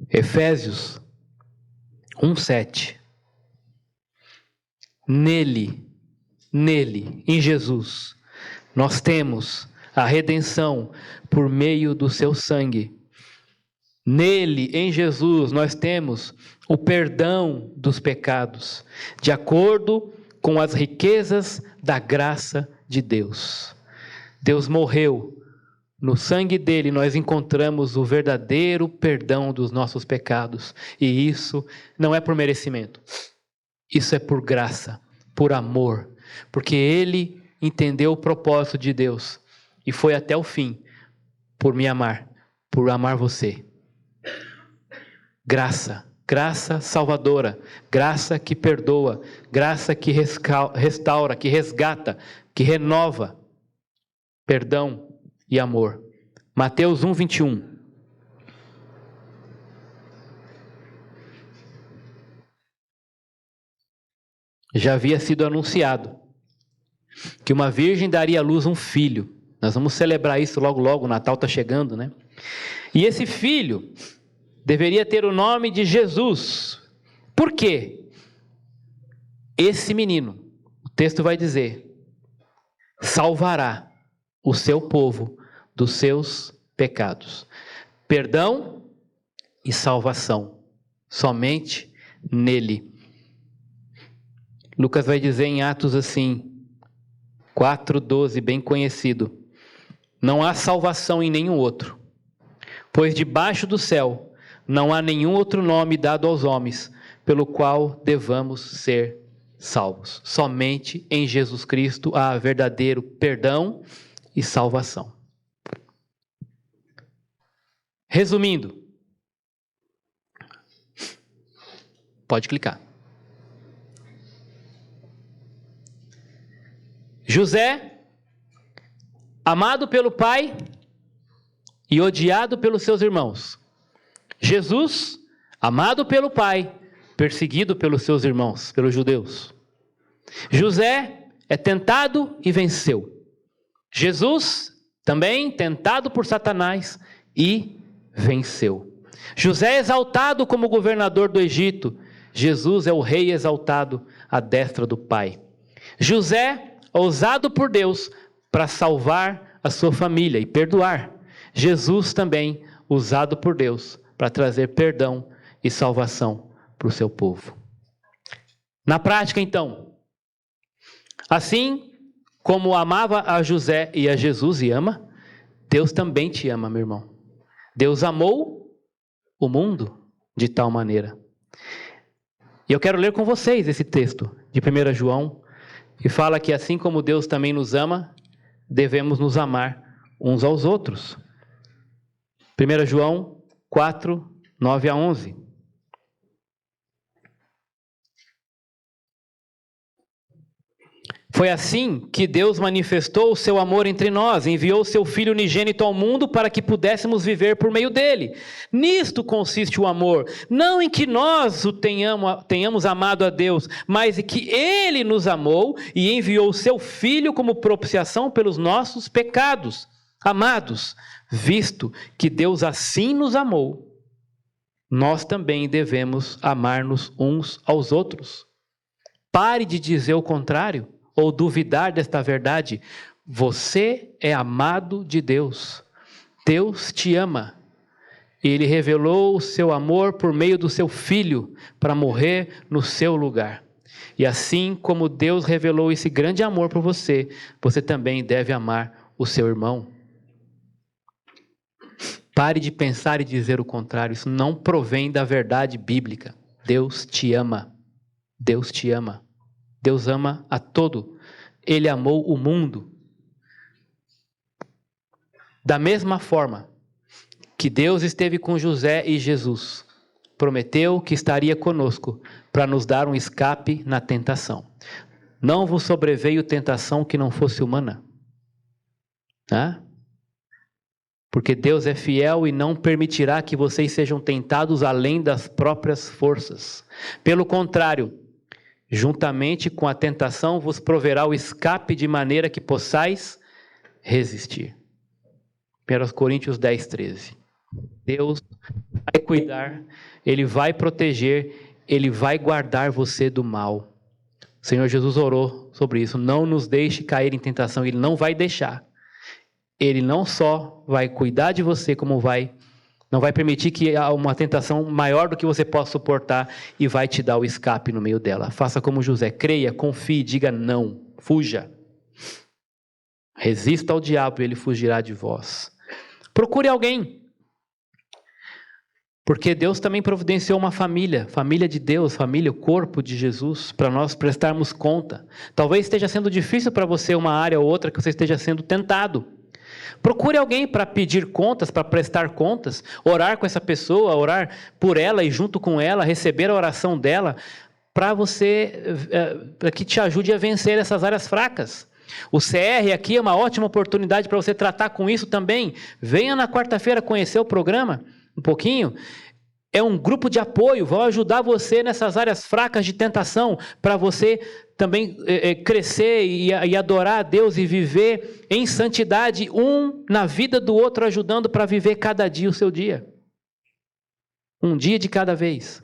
Speaker 1: Efésios 1:7. Nele, em Jesus, nós temos a redenção por meio do seu sangue. Nele, em Jesus, nós temos o perdão dos pecados, de acordo com as riquezas da graça de Deus. Deus morreu, no sangue dele nós encontramos o verdadeiro perdão dos nossos pecados. E isso não é por merecimento, isso é por graça, por amor, porque ele entendeu o propósito de Deus e foi até o fim por me amar, por amar você. Graça, graça salvadora, graça que perdoa, graça que restaura, que resgata, que renova, perdão e amor. Mateus 1:21. Já havia sido anunciado que uma virgem daria à luz um filho. Nós vamos celebrar isso logo, o Natal está chegando, né? E esse filho deveria ter o nome de Jesus. Por quê? Esse menino, o texto vai dizer, salvará o seu povo dos seus pecados. Perdão e salvação, somente nele. Lucas vai dizer em Atos assim, 4:12, bem conhecido: não há salvação em nenhum outro, pois debaixo do céu não há nenhum outro nome dado aos homens, pelo qual devamos ser salvos. Somente em Jesus Cristo há verdadeiro perdão e salvação. Resumindo, pode clicar. José, amado pelo pai e odiado pelos seus irmãos. Jesus, amado pelo pai, perseguido pelos seus irmãos, pelos judeus. José é tentado e venceu. Jesus, também tentado por Satanás e venceu. José é exaltado como governador do Egito. Jesus é o rei exaltado à destra do Pai. José é usado por Deus para salvar a sua família e perdoar. Jesus também usado por Deus para trazer perdão e salvação para o seu povo. Na prática, então, assim como amava a José e a Jesus e ama, Deus também te ama, meu irmão. Deus amou o mundo de tal maneira. E eu quero ler com vocês esse texto de 1 João, que fala que assim como Deus também nos ama, devemos nos amar uns aos outros. 1 João 4, 9-11. Foi assim que Deus manifestou o seu amor entre nós, enviou o seu Filho unigênito ao mundo para que pudéssemos viver por meio dele. Nisto consiste o amor, não em que nós o tenhamos amado a Deus, mas em que ele nos amou e enviou o seu Filho como propiciação pelos nossos pecados. Amados, visto que Deus assim nos amou, nós também devemos amar-nos uns aos outros. Pare de dizer o contrário ou duvidar desta verdade. Você é amado de Deus. Deus te ama. Ele revelou o seu amor por meio do seu Filho para morrer no seu lugar. E assim como Deus revelou esse grande amor por você, você também deve amar o seu irmão. Pare de pensar e dizer o contrário. Isso não provém da verdade bíblica. Deus te ama. Deus te ama. Deus ama a todo. Ele amou o mundo. Da mesma forma que Deus esteve com José e Jesus, prometeu que estaria conosco para nos dar um escape na tentação. Não vos sobreveio tentação que não fosse humana. Porque Deus é fiel e não permitirá que vocês sejam tentados além das próprias forças. Pelo contrário, juntamente com a tentação vos proverá o escape de maneira que possais resistir. 1 Coríntios 10, 13. Deus vai cuidar, Ele vai proteger, Ele vai guardar você do mal. O Senhor Jesus orou sobre isso. Não nos deixe cair em tentação. Ele não vai deixar. Ele não só vai cuidar de você, como não vai permitir que há uma tentação maior do que você possa suportar e vai te dar o escape no meio dela. Faça como José, creia, confie, diga não, fuja. Resista ao diabo e ele fugirá de vós. Procure alguém. Porque Deus também providenciou uma família de Deus, família, o corpo de Jesus, para nós prestarmos conta. Talvez esteja sendo difícil para você uma área ou outra que você esteja sendo tentado. Procure alguém para pedir contas, para prestar contas, orar com essa pessoa, orar por ela e junto com ela, receber a oração dela, para que te ajude a vencer essas áreas fracas. O CR aqui é uma ótima oportunidade para você tratar com isso também. Venha na quarta-feira conhecer o programa um pouquinho. É um grupo de apoio, vão ajudar você nessas áreas fracas de tentação, para você também crescer e adorar a Deus e viver em santidade, um na vida do outro, ajudando para viver cada dia o seu dia. Um dia de cada vez.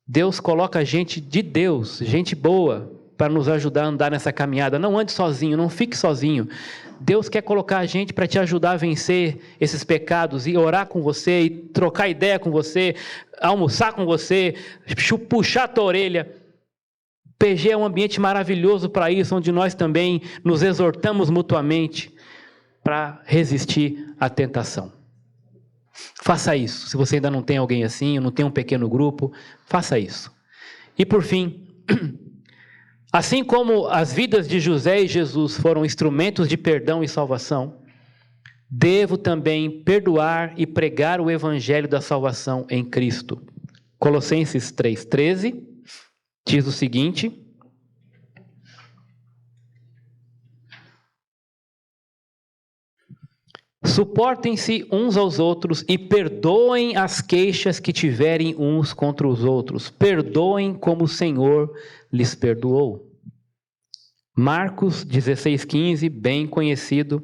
Speaker 1: Deus coloca gente de Deus, gente boa, para nos ajudar a andar nessa caminhada. Não ande sozinho, não fique sozinho. Deus quer colocar a gente para te ajudar a vencer esses pecados e orar com você e trocar ideia com você, almoçar com você, puxar a tua orelha. PG é um ambiente maravilhoso para isso, onde nós também nos exortamos mutuamente para resistir à tentação. Faça isso. Se você ainda não tem alguém assim, não tem um pequeno grupo, faça isso. E por fim, assim como as vidas de José e Jesus foram instrumentos de perdão e salvação, devo também perdoar e pregar o evangelho da salvação em Cristo. Colossenses 3,13 diz o seguinte: suportem-se uns aos outros e perdoem as queixas que tiverem uns contra os outros. Perdoem como o Senhor lhes perdoou. Marcos 16,15, bem conhecido.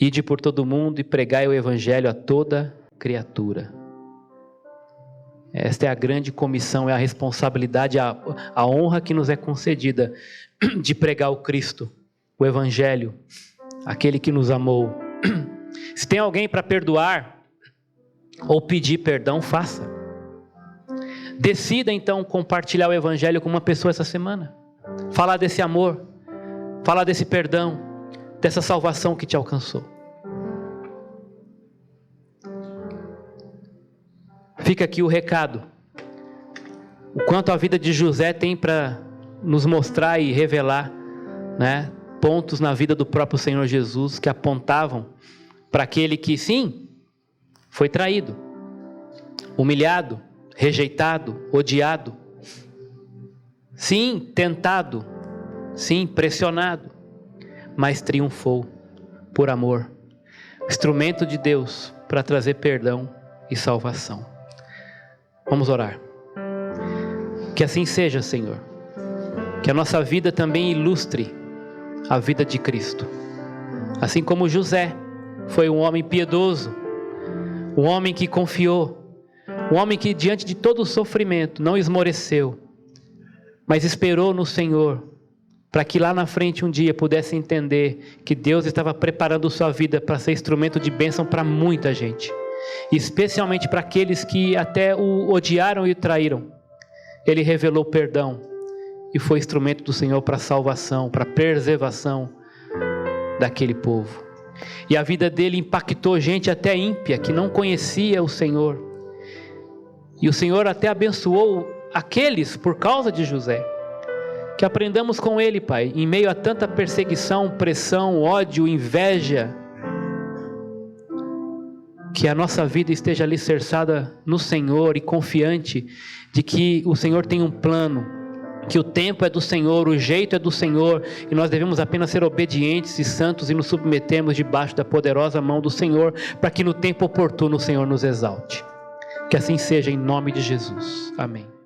Speaker 1: Ide por todo mundo e pregai o evangelho a toda criatura. Esta é a grande comissão, é a responsabilidade, a honra que nos é concedida de pregar o Cristo, o evangelho, aquele que nos amou. Se tem alguém para perdoar ou pedir perdão, faça. Decida então compartilhar o evangelho com uma pessoa essa semana. Falar desse amor, falar desse perdão, dessa salvação que te alcançou. Fica aqui o recado. O quanto a vida de José tem para nos mostrar e revelar, né, pontos na vida do próprio Senhor Jesus que apontavam para aquele que, sim, foi traído, humilhado, rejeitado, odiado, sim, tentado, sim, pressionado, mas triunfou por amor. Instrumento de Deus para trazer perdão e salvação. Vamos orar. Que assim seja, Senhor. Que a nossa vida também ilustre a vida de Cristo. Assim como José foi um homem piedoso, um homem que confiou, um homem que diante de todo o sofrimento não esmoreceu, mas esperou no Senhor, para que lá na frente um dia pudesse entender que Deus estava preparando sua vida para ser instrumento de bênção para muita gente, especialmente para aqueles que até o odiaram e o traíram. Ele revelou perdão e foi instrumento do Senhor para salvação, para preservação daquele povo. E a vida dele impactou gente até ímpia, que não conhecia o Senhor. E o Senhor até abençoou aqueles por causa de José. Que aprendamos com ele, Pai, em meio a tanta perseguição, pressão, ódio, inveja, que a nossa vida esteja alicerçada no Senhor e confiante de que o Senhor tem um plano, que o tempo é do Senhor, o jeito é do Senhor, e nós devemos apenas ser obedientes e santos e nos submetermos debaixo da poderosa mão do Senhor, para que no tempo oportuno o Senhor nos exalte. Que assim seja em nome de Jesus. Amém.